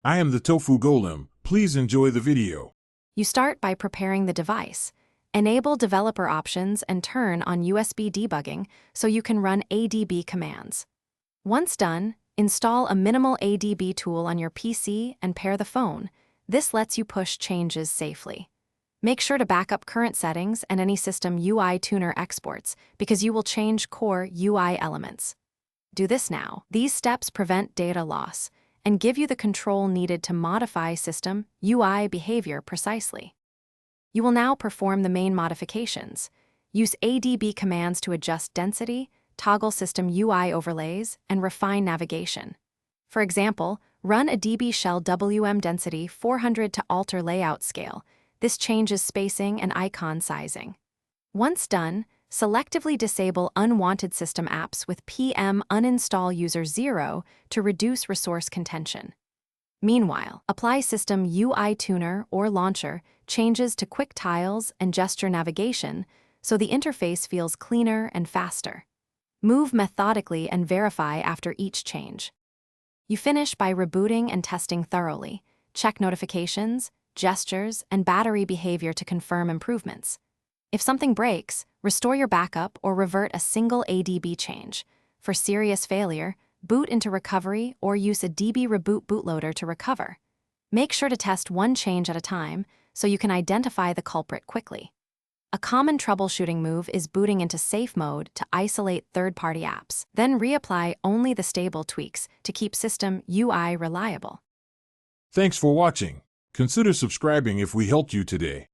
I am the Tofu Golem. Please enjoy the video. You start by preparing the device. Enable developer options and turn on USB debugging so you can run ADB commands. Once done, install a minimal ADB tool on your PC and pair the phone. This lets you push changes safely. Make sure to back up current settings and any system UI tuner exports because you will change core UI elements. Do this now. These steps prevent data loss and give you the control needed to modify system UI behavior precisely. You will now perform the main modifications. Use ADB commands to adjust density, toggle system UI overlays, and refine navigation. For example, run a DB shell WM density 400 to alter layout scale. This changes spacing and icon sizing. Once done, selectively disable unwanted system apps with PM uninstall user 0 to reduce resource contention. Meanwhile, apply system UI tuner or launcher changes to quick tiles and gesture navigation so the interface feels cleaner and faster. Move methodically and verify after each change. You finish by rebooting and testing thoroughly. Check notifications, gestures, and battery behavior to confirm improvements. If something breaks, restore your backup or revert a single ADB change. For serious failure, boot into recovery or use a DB reboot bootloader to recover. Make sure to test one change at a time so you can identify the culprit quickly. A common troubleshooting move is booting into safe mode to isolate third-party apps, then reapply only the stable tweaks to keep system UI reliable. Thanks for watching. Consider subscribing if we helped you today.